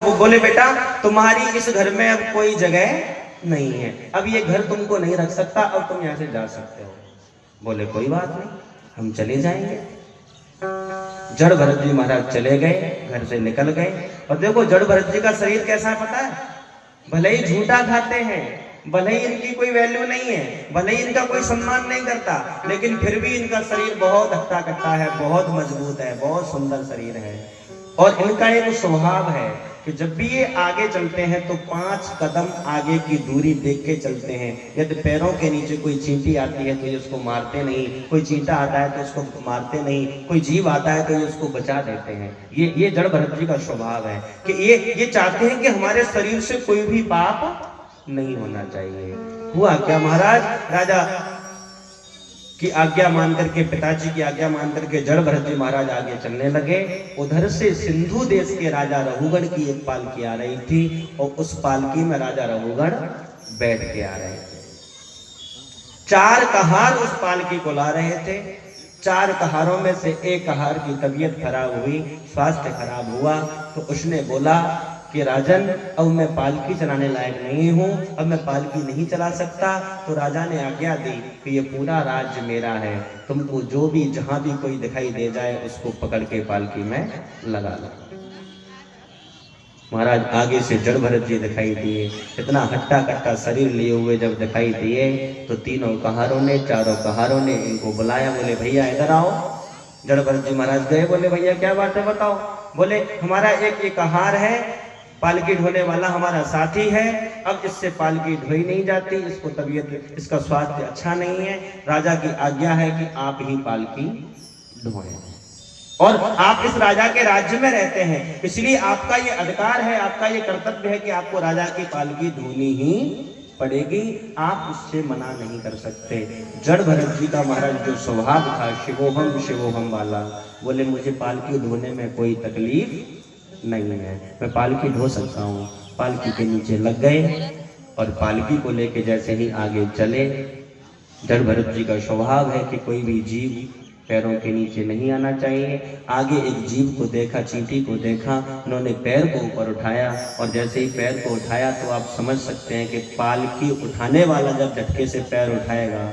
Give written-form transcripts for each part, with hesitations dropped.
वो बोले बेटा तुम्हारी इस घर में अब कोई जगह नहीं है, अब ये घर तुमको नहीं रख सकता, अब तुम यहाँ से जा सकते हो। बोले कोई बात नहीं, हम चले जाएंगे। जड़ भरत जी महाराज चले गए, घर से निकल गए। और देखो जड़ भरत जी का शरीर कैसा है पता है, भले ही झूठा खाते हैं, भले ही इनकी कोई वैल्यू नहीं है, भले ही इनका कोई सम्मान नहीं करता, लेकिन फिर भी इनका शरीर बहुत हट्टा कट्टा है, बहुत मजबूत है, बहुत सुंदर शरीर है। और इनका एक स्वभाव है कि जब भी ये आगे चलते हैं तो 5 कदम आगे की दूरी देख के चलते हैं। यदि पैरों के नीचे कोई चींटी आती है तो ये उसको मारते नहीं, कोई चींटा आता है तो उसको मारते नहीं, कोई जीव आता है तो ये उसको बचा देते हैं। ये जड़ भरत जी का स्वभाव है कि ये चाहते हैं कि हमारे शरीर से कोई भी पाप नहीं होना चाहिए। हुआ क्या महाराज, राजा की आज्ञा मान करके, पिताजी की आज्ञा मान करके जड़ भरत जी महाराज आगे चलने लगे। उधर से सिंधु देश के राजा रघुगण की एक पालकी आ रही थी और उस पालकी में राजा रघुगण बैठ के आ रहे थे। 4 कहार उस पालकी को ला रहे थे। 4 कहारों में से एक कहार की तबीयत खराब हुई, स्वास्थ्य खराब हुआ, तो उसने बोला कि राजन अब मैं पालकी चलाने लायक नहीं हूँ, अब मैं पालकी नहीं चला सकता। तो राजा ने आज्ञा दी कि ये पूरा राज्य मेरा है, तुमको जो भी जहां भी कोई दिखाई दे जाए उसको पकड़ के पालकी में लगा लो। महाराज आगे से जड़ भरत जी दिखाई दिए, इतना हट्टा कट्टा शरीर लिए हुए जब दिखाई दिए तो तीनों कहारों ने, 4 कहारों ने इनको बुलाया। बोले भैया इधर आओ। जड़ भरत जी महाराज गए, बोले भैया क्या बात है बताओ। बोले हमारा एक कहार है, पालकी ढोने वाला हमारा साथी है, अब इससे पालकी ढोई नहीं जाती, इसको तबीयत, इसका स्वास्थ्य अच्छा नहीं है, राजा की आज्ञा है कि आप ही पालकी ढोएं। और आप इस राजा के राज्य में रहते हैं, इसलिए आपका ये अधिकार है, आपका ये कर्तव्य है कि आपको राजा की पालकी ढोनी ही पड़ेगी, आप उससे मना नहीं कर सकते। जड़ भरत जी का महाराज जो स्वभाव था शिवोहम वाला, बोले मुझे पालकी ढोने में कोई तकलीफ नहीं है, मैं पालकी ढो सकता हूँ। पालकी के नीचे लग गए और पालकी को लेके जैसे ही आगे चले, जड़ भरत जी का स्वभाव है कि कोई भी जीव पैरों के नीचे नहीं आना चाहिए। आगे एक जीव को देखा, चींटी को देखा, उन्होंने पैर को ऊपर उठाया और जैसे ही पैर को उठाया तो आप समझ सकते हैं कि पालकी उठाने वाला जब झटके से पैर उठाएगा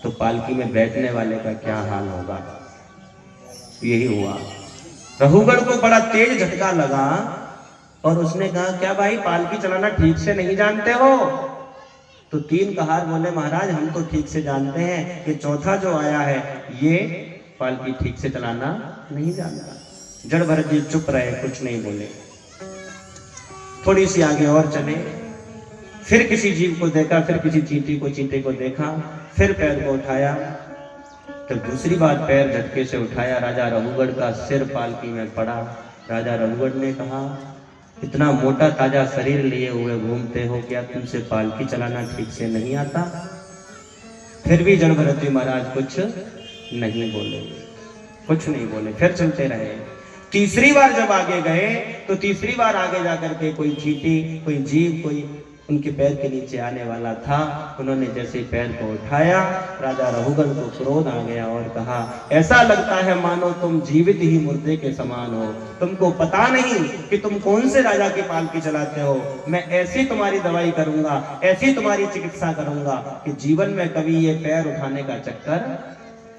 तो पालकी में बैठने वाले का क्या हाल होगा। यही हुआ, रघुगण को बड़ा तेज झटका लगा और उसने कहा क्या भाई पालकी चलाना ठीक से नहीं जानते हो। तो 3 कहार बोले महाराज हम तो ठीक से जानते हैं, कि चौथा जो आया है ये पालकी ठीक से चलाना नहीं जानता। जड़ भरत जी चुप रहे, कुछ नहीं बोले। थोड़ी सी आगे और चले, फिर किसी जीव को देखा, फिर किसी चींटी को देखा, फिर पैर को उठाया, तो दूसरी बार पैर झटके से उठाया, राजा रघुगढ़ का सिर पालकी में पड़ा। राजा रघुगढ़ ने कहा इतना मोटा ताजा शरीर लिए हुए घूमते हो, क्या तुमसे पालकी चलाना ठीक से नहीं आता। फिर भी जड़ भरत जी महाराज कुछ नहीं बोले, फिर चलते रहे। तीसरी बार जब आगे गए तो तीसरी बार आगे जाकर के कोई चींटी, कोई जीव, कोई उनके पैर के नीचे आने वाला था। उन्होंने जैसे पैर को उठाया, राजा रघुगण को क्रोध आ गया और कहा ऐसा लगता है मानो तुम जीवित ही मुर्दे के समान हो, तुमको पता नहीं कि तुम कौन से राजा की पालकी चलाते हो। मैं ऐसी तुम्हारी दवाई करूंगा, ऐसी तुम्हारी चिकित्सा करूंगा कि जीवन में कभी ये पैर उठाने का चक्कर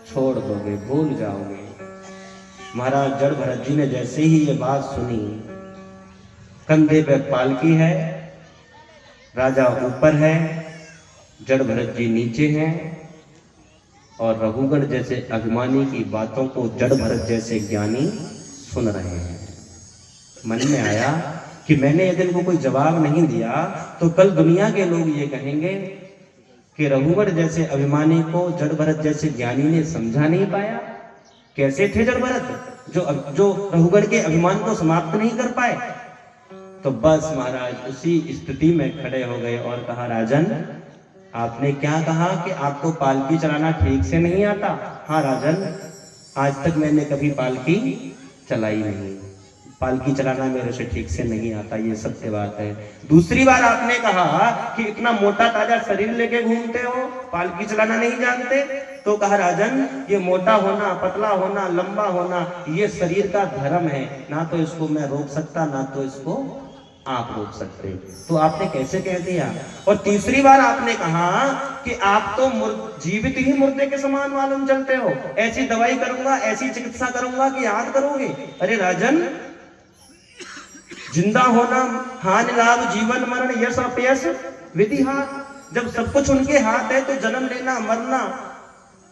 छोड़ दोगे, भूल जाओगे। महाराज जड़ भरत जी ने जैसे ही ये बात सुनी, कंधे पे पालकी है, राजा ऊपर है, जड़ भरत जी नीचे हैं और रघुगण जैसे अभिमानी की बातों को जड़ भरत जैसे ज्ञानी सुन रहे हैं। मन में आया कि मैंने यदि इनको कोई जवाब नहीं दिया तो कल दुनिया के लोग ये कहेंगे कि रघुगण जैसे अभिमानी को जड़ भरत जैसे ज्ञानी ने समझा नहीं पाया। कैसे थे जड़ भरत जो रघुगण के अभिमान को समाप्त नहीं कर पाए। तो बस महाराज उसी स्थिति में खड़े हो गए और कहा राजन आपने क्या कहा कि आपको पालकी चलाना ठीक से नहीं आता। हाँ राजन, आज तक मैंने कभी पालकी चलाई नहीं, पालकी चलाना मेरे से ठीक से नहीं आता, ये सत्य बात है। दूसरी बार आपने कहा कि इतना मोटा ताजा शरीर लेके घूमते हो, पालकी चलाना नहीं जानते। तो कहा राजन ये मोटा होना, पतला होना, लंबा होना ये शरीर का धर्म है, ना तो इसको मैं रोक सकता ना तो इसको आप रोक सकते। तो आपने कैसे कह दिया? और तीसरी बार आपने कहा कि आप तो जीवित ही मुर्दे के समान मालूम चलते हो, ऐसी दवाई करूंगा, ऐसी चिकित्सा करूंगा कि याद करोगे। अरे राजन, जिंदा होना, हानि लाभ, जीवन मरण, यश अपयश विधि हाथ। जब सब कुछ उनके हाथ है तो जन्म लेना, मरना,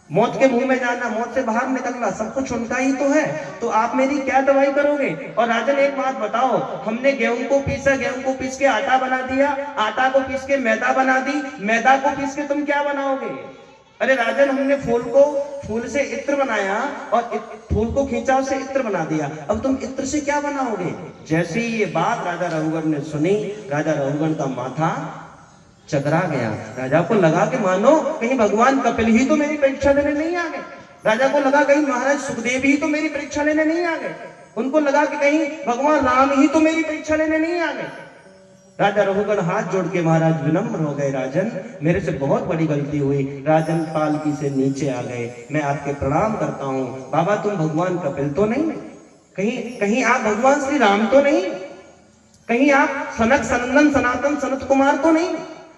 मौत के मुंह में जाना, मौत से बाहर निकलना, सब कुछ उनका ही तो है। तो आप मेरी क्या दवाई करोगे? और राजन एक बात बताओ, हमने गेहूं को पीसा, गेहूं को पीस के आटा बना दिया, आटा को पीस के मैदा बना दी, मैदा को पीस के तुम क्या बनाओगे? अरे राजन, हमने फूल से इत्र बनाया और फूल को खींचा, उसे इत्र बना दिया, अब तुम इत्र से क्या बनाओगे? जैसे ही ये बात राजा रघुगण ने सुनी, राजा रघुगण का माथा चकरा गया। राजा को लगा कि मानो कहीं भगवान कपिल ही तो मेरी परीक्षा लेने नहीं आ गए। राजा को लगा कहीं महाराज सुखदेव ही तो मेरी परीक्षा लेने नहीं आ गए। उनको लगा कि कहीं भगवान राम ही तो मेरी परीक्षा लेने नहीं आ गए। राजा रघुगण हाथ जोड़ के महाराज विनम्र हो गए, राजन मेरे से बहुत बड़ी गलती हुई। राजन पालकी से नीचे आ गए, मैं आपके प्रणाम करता हूँ। बाबा तुम भगवान कपिल तो नहीं, कहीं आप भगवान श्री राम तो नहीं, कहीं आप सनक सनंदन सनातन सनत कुमार तो नहीं,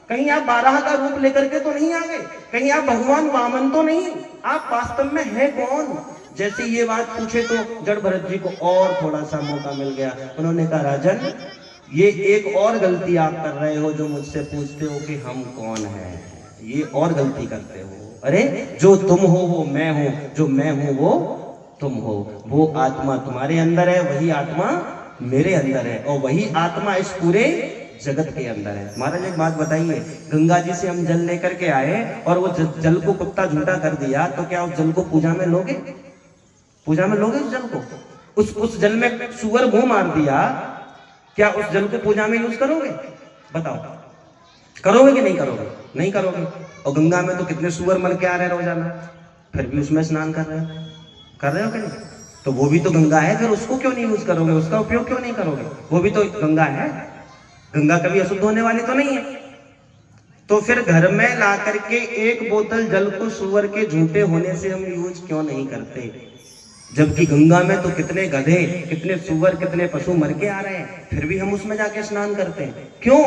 कहीं आप बारह का रूप लेकर के तो नहीं आ गए, कहीं आप भगवान वामन तो नहीं, आप वास्तव में है कौन? जैसे ये बात पूछे तो जड़ भरत जी को और थोड़ा सा मौका मिल गया। उन्होंने कहा राजन, ये एक और गलती आप कर रहे हो जो मुझसे पूछते हो कि हम कौन हैं। ये और गलती करते हो। अरे जो तुम हो वो मैं हूं, जो मैं हूं वो तुम हो। वो आत्मा तुम्हारे अंदर है, वही आत्मा मेरे अंदर है, और वही आत्मा इस पूरे जगत के अंदर है। महाराज एक बात बताइए, गंगा जी से हम जल लेकर के आए और वो जल को कुत्ता झूठा कर दिया, तो क्या उस जल को पूजा में लोगे? पूजा में लोगे उस जल को? उस जल में सुअर मुंह मार दिया, क्या उस जल को पूजा में यूज करोगे? बताओ, करोगे कि नहीं करोगे? नहीं करोगे। और गंगा में तो कितने सुअर मर के आ रहे हैं रोजाना, फिर भी उसमें स्नान कर रहे हो कि नहीं? तो वो भी तो गंगा है, फिर उसको क्यों नहीं यूज करोगे? उसका उपयोग क्यों नहीं करोगे? वो भी तो गंगा है, गंगा कभी अशुद्ध होने वाली तो नहीं है। तो फिर घर में ला करके एक बोतल जल को सुअर के झूठे होने से हम यूज क्यों नहीं करते? जबकि गंगा में तो कितने गधे, कितने सुअर, कितने पशु मर के आ रहे हैं, फिर भी हम उसमें जाके स्नान करते हैं। क्यों?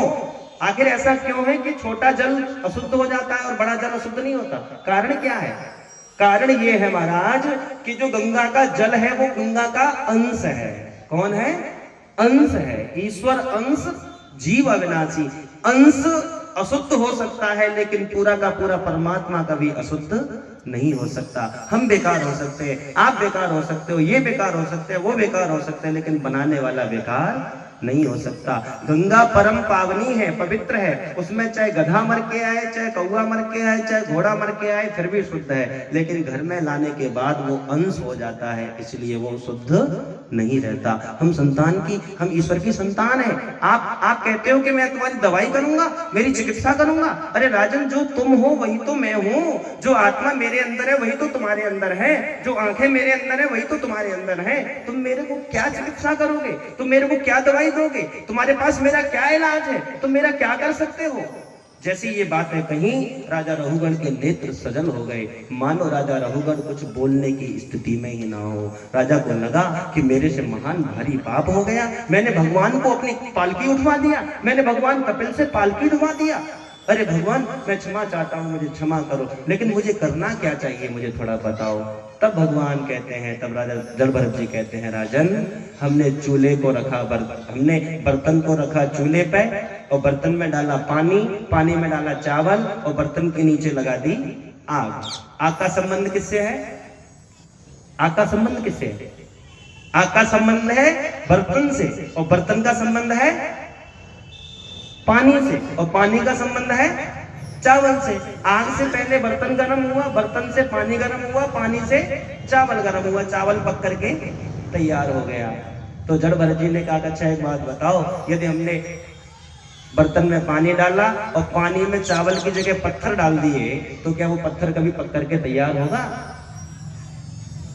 आखिर ऐसा क्यों है कि छोटा जल अशुद्ध हो जाता है और बड़ा जल अशुद्ध नहीं होता? कारण क्या है? कारण ये है महाराज कि जो गंगा का जल है वो गंगा का अंश है। कौन है? अंश है। ईश्वर अंश, जीव अविनाशी। अंश अशुद्ध हो सकता है, लेकिन पूरा का पूरा परमात्मा कभी अशुद्ध नहीं हो सकता। हम बेकार हो सकते हैं, आप बेकार हो सकते हो, ये बेकार हो सकते हैं, वो बेकार हो सकते हैं, लेकिन बनाने वाला बेकार नहीं हो सकता। गंगा परम पावनी है, पवित्र है, उसमें चाहे गधा मर के आए, चाहे कौवा मर के आए, चाहे घोड़ा मर के आए, फिर भी शुद्ध है। लेकिन घर में लाने के बाद वो अंश हो जाता है, इसलिए वो शुद्ध नहीं रहता। हम ईश्वर की संतान है। आप कहते हो कि मैं तुम्हारी दवाई करूंगा, मेरी चिकित्सा करूंगा। अरे राजन, जो तुम हो वही तो मैं हूं, जो आत्मा मेरे अंदर है वही तो तुम्हारे अंदर है, जो आंखें मेरे अंदर है वही तो तुम्हारे अंदर है। तुम मेरे को क्या चिकित्सा करोगे? तुम मेरे को क्या दवाई दोगे? तुम्हारे पास मेरा क्या इलाज है? तुम मेरा क्या कर सकते हो? जैसी ये बातें कहीं, राजा रघुगण के नेत्र सजल हो गए, मानो राजा रघुगण कुछ बोलने की स्थिति में ही ना हो। राजा को लगा कि मेरे से महान भारी पाप हो गया, मैंने भगवान को अपनी पालकी उठवा दिया, मैंने भगवान कपिल से पालकी उठवा दिया। अरे भगवान, मैं क्षमा चाहता हूँ, मुझे क्षमा करो, लेकिन मुझे करना क्या चाहिए, मुझे थोड़ा बताओ। तब भगवान कहते हैं, तब राजा जड़ भरत जी कहते हैं, राजन हमने चूल्हे को रखा, हमने बर्तन को रखा चूल्हे पे, और बर्तन में डाला पानी, पानी में डाला चावल, और बर्तन के नीचे लगा दी आग। आग का संबंध किससे है? आग का संबंध किससे है? आग का संबंध है बर्तन से, और बर्तन का संबंध है पानी से, और पानी का संबंध है चावल से। आग से पहले बर्तन गर्म हुआ, बर्तन से पानी गर्म हुआ, पानी से चावल गर्म हुआ, चावल पक करके तैयार हो गया। तो जड़ भरत जी ने कहा, अच्छा एक बात बताओ, यदि हमने बर्तन में पानी डाला और पानी में चावल की जगह पत्थर डाल दिए, तो क्या वो पत्थर कभी पक करके तैयार होगा?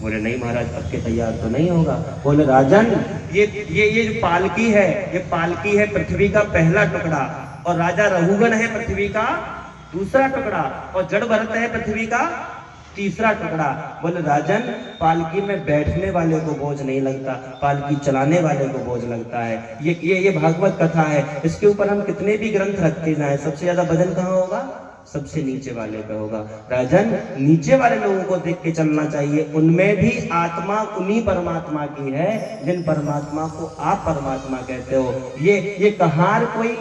बोले नहीं महाराज, पक के तैयार तो नहीं होगा। बोले राजन, ये जो पालकी है, ये पालकी है पृथ्वी का पहला टुकड़ा, और राजा रघुगण है पृथ्वी का दूसरा टुकड़ा, और जड़ भरत है पृथ्वी का तीसरा टुकड़ा बोले राजन, पालकी में बैठने वाले को बोझ नहीं लगता, पालकी चलाने वाले को बोझ लगता है। ये भागवत कथा है। इसके ऊपर हम कितने भी ग्रंथ रखते जाएं, सबसे ज्यादा वजन कहाँ होगा? सबसे नीचे वाले पे होगा। राजन, नीचे वाले लोगों को देख के चलना चाहिए, उनमें भी आत्मा उन्हीं परमात्मा की है जिन परमात्मा को आप परमात्मा कहते हो। ये कहार कोई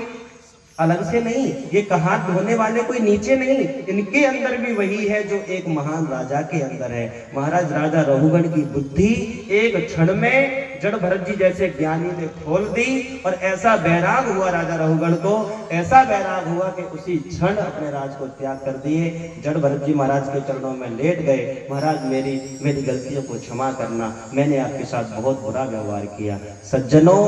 अलग से नहीं, ये कहार ढोने वाले कोई नीचे नहीं, इनके अंदर भी वही है जो एक महान राजा के अंदर है। महाराज राजा रघुगण की बुद्धि एक क्षण में जड़ भरत जी जैसे ज्ञानी ने खोल दी, और ऐसा बैराग हुआ राजा रघुगण को, ऐसा बैराग हुआ कि उसी क्षण अपने राज को त्याग कर दिए। जड़ भरत जी महाराज के चरणों में लेट गए। महाराज, मेरी गलतियों को क्षमा करना, मैंने आपके साथ बहुत बुरा व्यवहार किया। सज्जनों,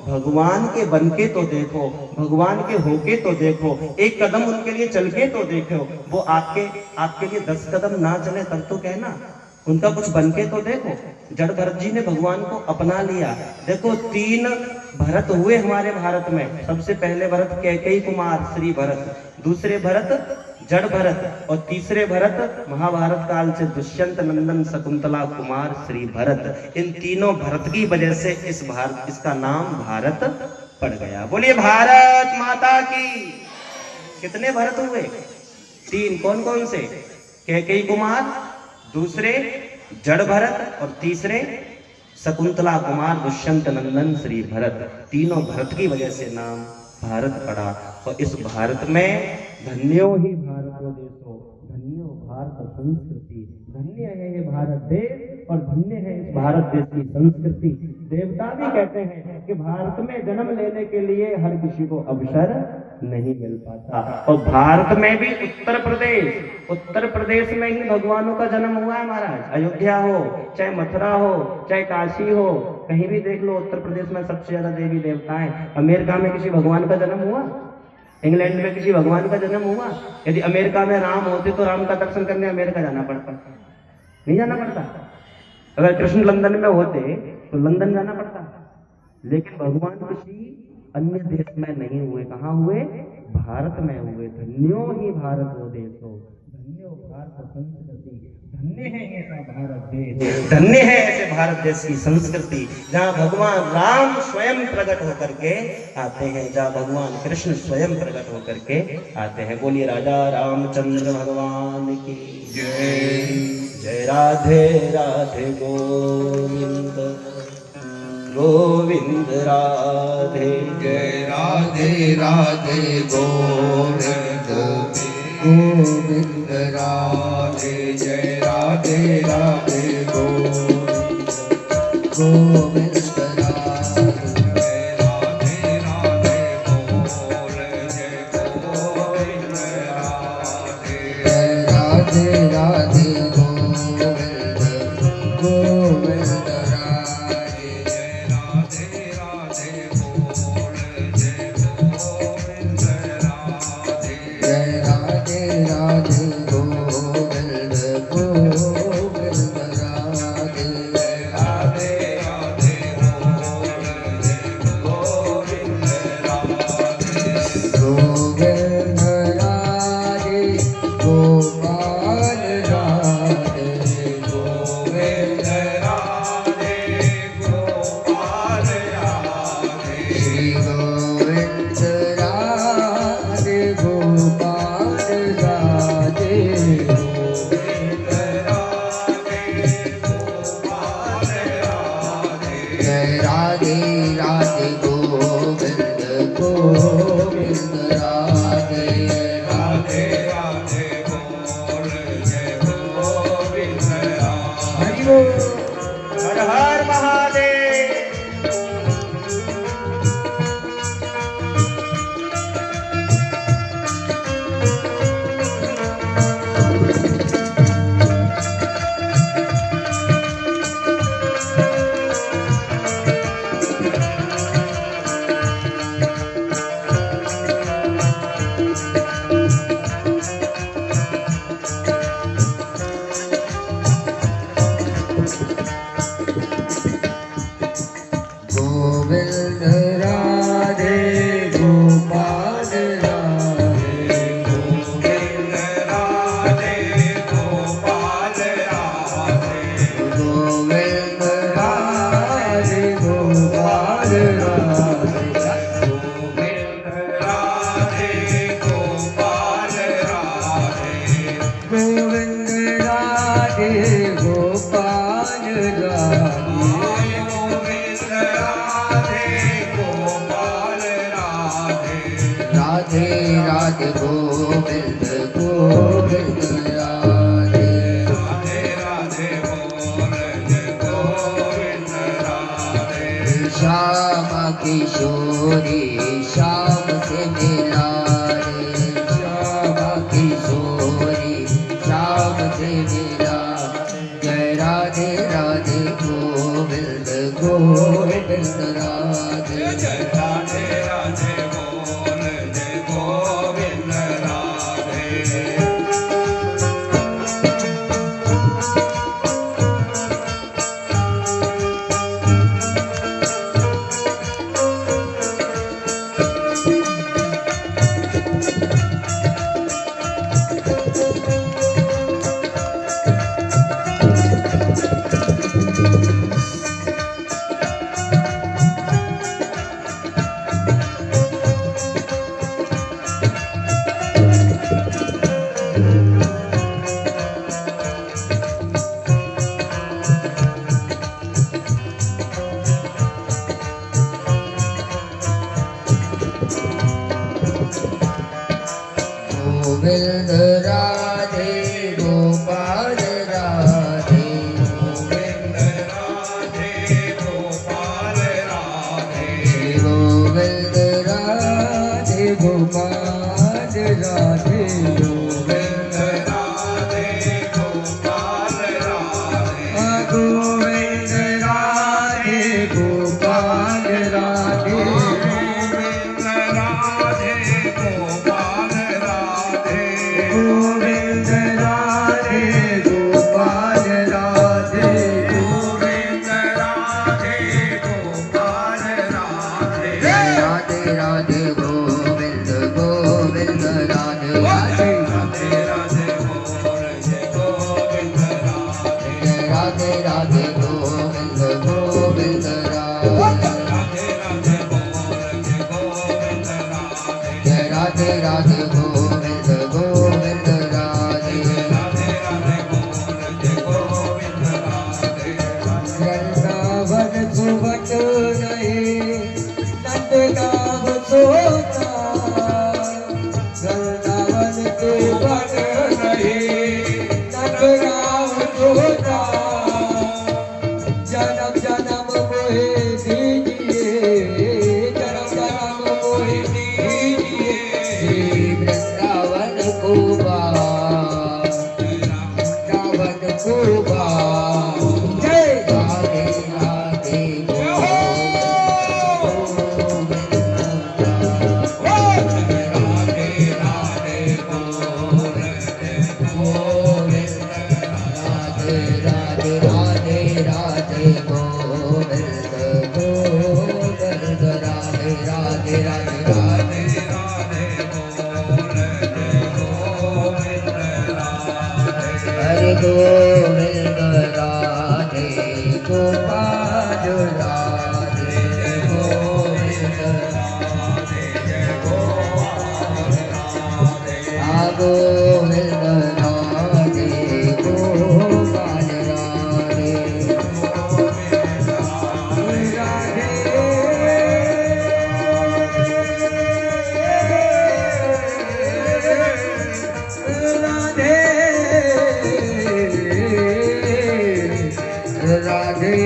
भगवान के बन के तो देखो, भगवान के होके तो देखो, एक कदम उनके लिए चल के तो देखो। वो आपके लिए 10 कदम ना चले तब तो कहना, उनका कुछ बन के तो देखो। जड़ भरत जी ने भगवान को अपना लिया। देखो, 3 भरत हुए हमारे भारत में। सबसे पहले भरत कैकेयी कुमार श्री भरत, दूसरे भरत जड़ भरत, और तीसरे भरत महाभारत काल से दुष्यंत नंदन शकुंतला कुमार श्री भरत। इन तीनों भरत की वजह से इसका नाम भारत पड़ गया। बोलिए भारत माता की। कितने भरत हुए? 3। कौन कौन से? कैकेयी कुमार, दूसरे जड़ भरत, और तीसरे शकुंतला कुमार दुष्यंत नंदन श्री भरत। तीनों भरत की वजह से नाम भारत पड़ा। और इस भारत में धन्यो ही भारतो देशो, धन्यो भारत संस्कृति। धन्य है ये भारत देश और धन्य है इस भारत देश की संस्कृति। देवता भी कहते हैं कि भारत में जन्म लेने के लिए हर किसी को अवसर नहीं मिल पाता। और भारत में भी उत्तर प्रदेश में ही भगवानों का जन्म हुआ है महाराज। अयोध्या हो, चाहे मथुरा हो, चाहे काशी हो, कहीं भी देख लो, उत्तर प्रदेश में सबसे ज्यादा देवी देवता है। अमेरिका में किसी भगवान का जन्म हुआ? इंग्लैंड में किसी भगवान का जन्म हुआ? यदि अमेरिका में राम होते तो राम का दर्शन करने अमेरिका जाना पड़ता? नहीं जाना पड़ता। अगर कृष्ण लंदन में होते तो लंदन जाना पड़ता। लेकिन भगवान किसी अन्य देश में नहीं हुए। कहाँ हुए? भारत में हुए। धन्यो ही भारत वो देशो, धन्यो भारत संस्कृति। धन्य है ऐसा भारत देश, धन्य है ऐसे भारत देश की संस्कृति, जहाँ भगवान राम स्वयं प्रकट होकर के आते हैं, जहाँ भगवान कृष्ण स्वयं प्रकट होकर के आते हैं। बोलिए राजा रामचंद्र भगवान की जय। जय राधे राधे गोविंद गोविंद राधे। जय राधे राधे गोविंद गोविंद राधे। जय राधे राधे गोविंद गोविंद राधे। जय राधे राधे बोल जय गोविंद राधे। जय राधे राधे गोविंद गोविंद राधे। जय राधे राधे बोल जय गोविंद राधे। जय राधे राधे गोविंद गोविंद राधे। जय राधे राधे बोल जय गोविंद राधे। गोविंद राधे गोपाल राधे। गोविंद राधे गोपाल राधे। श्री गोविंद राधे गोपाल राधे। गोविंद राधे गोपाल राधे। जय राधे राधे गोविंद गोविंद राधे। राधे राधे बोल जय गोविंद राधे। हरि बोल। हर हर महादेव। राधे राधे गोविंद गोविंद राधे राधे राधे गोविंद गोविंद राधे श्याम किशोरी श्याम से मिला रे श्याम किशोरी श्याम से मिला जय राधे राधे गोविंद गोविंद राधे जय राधे राधे गोविंद गोविंद राधे गोविंद राधे गोपाल राधे गोविंद राधे गोपाल राधे गोविंद राधे गोपाल राधे गोविंद राधे गोपाल राधे गोविंद राधे गोपाल राधे गोविंद राधे गोपाल गोविंद राधे गोपाल राधे गोविंद राधे गोपाल राधे राधे राधे गोविंद गोविंद राधे राधे राधे राधे गोविंद राधे राधे राधे गोविंद गोविंद राधे राधे राधे गोविंद गोविंद राधे वृंदावन सुवट रहे नंद गाँव सोता वृंदावन के वन रहे नंद गाँव सोता जन्म जन्म मोहे दीजिए जन्म जन्म मोहे दीजिए वृंदावन को वृंदावन को जय राधे राधे गोविंद राधे राधे गोविंद राधे राधे राधे राधे गोविंद गोविंद राधे राधे राधे राधे हरे गोविंद राधे गोपाल राधे गोविंद राधे गोपाल राधे गोविंद राधे गोपाल राधे राधे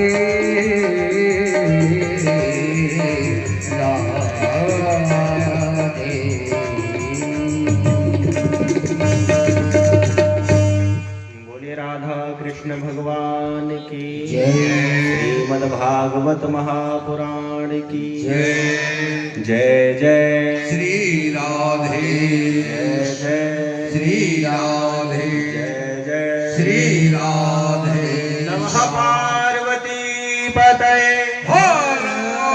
बोलिए राधा कृष्ण भगवान की जय। श्रीमद् भागवत महापुराण की जय। जय जय श्री राधे जय जय श्री राधे जय जय श्री राधे नमः पार्वती पतये हर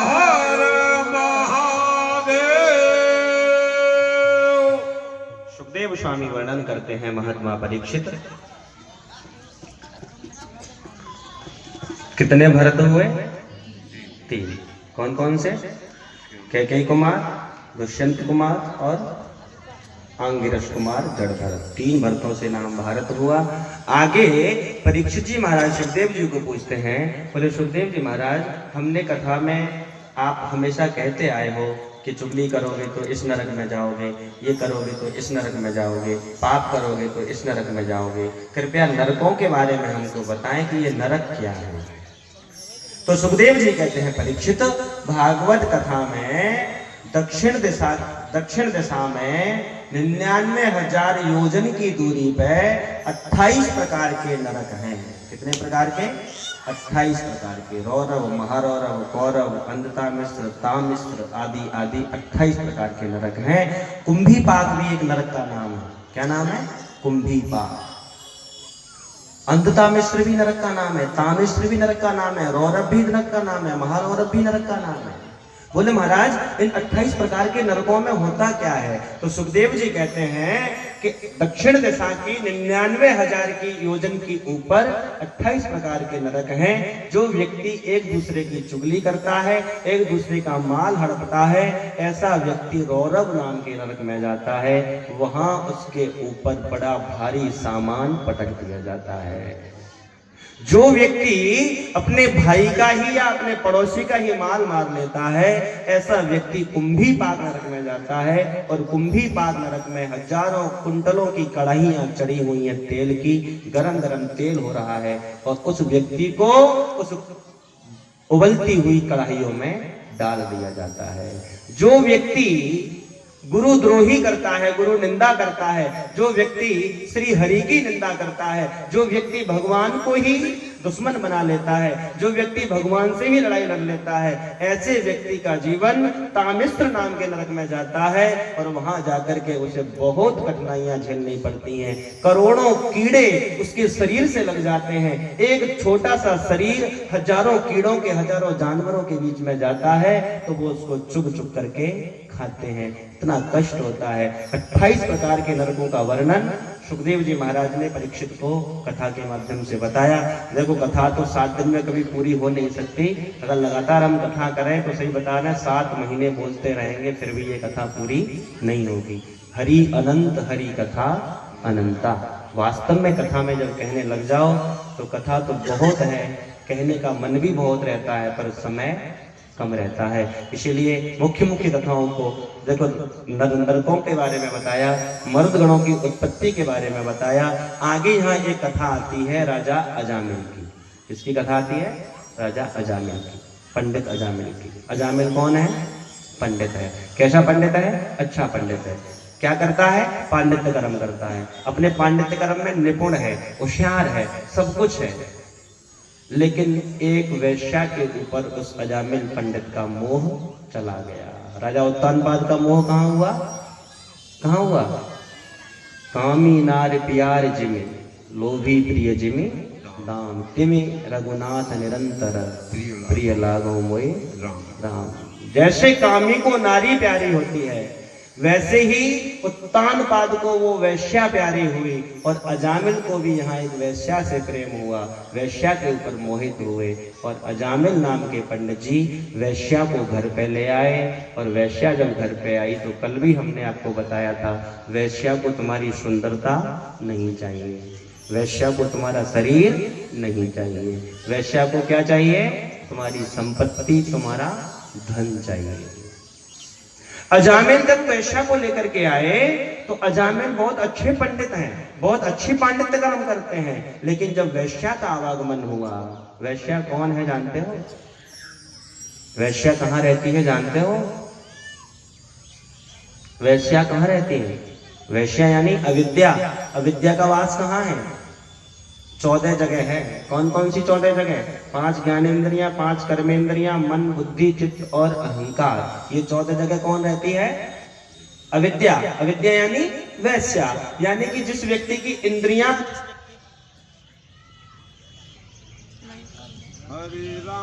हर महादेव। सुखदेव स्वामी वर्णन करते हैं महात्मा परीक्षित कितने भरत हुए? 3। कौन कौन से? कैकेयी कुमार, दुष्यंत कुमार और आंगिरस कुमार जड़ भरत। 3 भरतों से नाम भारत हुआ। आगे परीक्षित जी महाराज सुखदेव जी को पूछते हैं, बोले सुखदेव जी महाराज, हमने कथा में आप हमेशा कहते आए हो कि चुगली करोगे तो इस नरक में जाओगे, ये करोगे तो इस नरक में जाओगे, पाप करोगे तो इस नरक में जाओगे। कृपया नरकों के बारे में हमको बताएं कि ये नरक क्या है। तो सुखदेव जी कहते हैं, परीक्षित, भागवत कथा में दक्षिण दिशा में 99,000 योजन की दूरी पे 28 प्रकार के नरक हैं। कितने प्रकार के? 28 प्रकार के। रौरव, महारौरव, कौरव, अंधतामिश्र, तामिश्र आदि आदि 28 प्रकार के नरक हैं। कुंभीपाक भी एक नरक का नाम है। क्या नाम है? कुंभीपाक। अंधतामिश्र भी नरक का नाम है, तामिश्र भी नरक का नाम है, रौरव भी नरक का नाम है, महारौरव भी नरक का नाम है। बोले महाराज इन 28 प्रकार के नरकों में होता क्या है? तो सुखदेव जी कहते हैं कि दक्षिण दिशा की 99,000 की योजन की ऊपर 28 प्रकार के नरक हैं। जो व्यक्ति एक दूसरे की चुगली करता है, एक दूसरे का माल हड़पता है, ऐसा व्यक्ति रौरव नाम के नरक में जाता है। वहां उसके ऊपर बड़ा भारी सामान पटक दिया जाता है। जो व्यक्ति अपने भाई का ही या अपने पड़ोसी का ही माल मार लेता है, ऐसा व्यक्ति कुंभीपाक नरक में जाता है। और कुंभीपाक नरक में हजारों कुंटलों की कढ़ाइयां चढ़ी हुई हैं तेल की, गरम गरम तेल हो रहा है, और उस व्यक्ति को उस उबलती हुई कढ़ाइयों में डाल दिया जाता है। जो व्यक्ति गुरुद्रोही करता है, गुरु निंदा करता है, जो व्यक्ति श्री हरि की निंदा करता है, जो व्यक्ति भगवान को ही दुश्मन बना लेता है, जो व्यक्ति भगवान से ही लड़ाई लड़ लेता है, ऐसे व्यक्ति का जीवन तामिश्र नाम के नरक में जाता है। और वहां जाकर के उसे बहुत कठिनाइयां झेलनी पड़ती हैं। करोड़ों कीड़े उसके शरीर से लग जाते हैं। एक छोटा सा शरीर हजारों कीड़ों के, हजारों जानवरों के बीच में जाता है, तो वो उसको चुग चुग करके खाते हैं। इतना कष्ट होता है। 28 प्रकार के नरकों का वर्णन सुखदेव जी महाराज ने परीक्षित को कथा के माध्यम से बताया। देखो कथा तो 7 दिन में कभी पूरी हो नहीं सकती। अगर लगातार हम कथा करें तो सही बता रहे हैं 7 महीने बोलते रहेंगे फिर भी ये कथा पूरी नहीं होगी। हरि अनंत, हरि कथा अनंता। वास्तव में कथा में जब कहने लग जाओ तो कथा तो बहुत है, कहने का मन भी बहुत रहता है, पर समय कम रहता है। इसीलिए मुख्य मुख्य कथाओं को देखो, नरकों के बारे में बताया, मर्द गणों की उत्पत्ति के बारे में बताया। आगे यहाँ एक कथा आती है राजा अजामिल की। किसकी कथा आती है? राजा अजामिल की, पंडित अजामिल की। अजामिल कौन है? पंडित है। कैसा पंडित है? अच्छा पंडित है। क्या करता है? पांडित्य कर्म करता है। अपने पांडित्य कर्म में निपुण है, होशियार है, सब कुछ है। लेकिन एक वेश्या के ऊपर उस अजामिल पंडित का मोह चला गया। राजा उत्तानपाद का मोह कहाँ हुआ? कहाँ हुआ? कामी नार प्यार जिमे, लोभी प्रिय जिमे दाम, तिमे रघुनाथ निरंतर, प्रिय लागो मोए राम। जैसे कामी को नारी प्यारी होती है, वैसे ही उत्तानपाद को वो वैश्या प्यारी हुई। और अजामिल को भी यहाँ एक वैश्या से प्रेम हुआ, वैश्या के ऊपर मोहित हुए। और अजामिल नाम के पंडित जी वैश्या को घर पे ले आए। और वैश्या जब घर पे आई तो कल भी हमने आपको बताया था, वैश्या को तुम्हारी सुंदरता नहीं चाहिए, वैश्या को तुम्हारा शरीर नहीं चाहिए, वैश्या को क्या चाहिए? तुम्हारी संपत्ति, तुम्हारा धन चाहिए। अजामिल जब वैश्या को लेकर के आए तो अजामिल बहुत अच्छे पंडित हैं, बहुत अच्छी पांडित्य कर्म करते हैं। लेकिन जब वैश्या का आवागमन हुआ, वैश्या कौन है जानते हो? वैश्या कहाँ रहती है जानते हो? वैश्या कहाँ रहती है? वैश्या यानी अविद्या। अविद्या का वास कहाँ है? 14 जगह है। कौन कौन सी 14 जगह? 5 ज्ञानेंद्रियां, 5 कर्मेंद्रियां, मन, बुद्धि, चित्त और अहंकार। ये 14 जगह कौन रहती है? अविद्या। अविद्या यानी वैश्या, यानी कि जिस व्यक्ति की इंद्रियां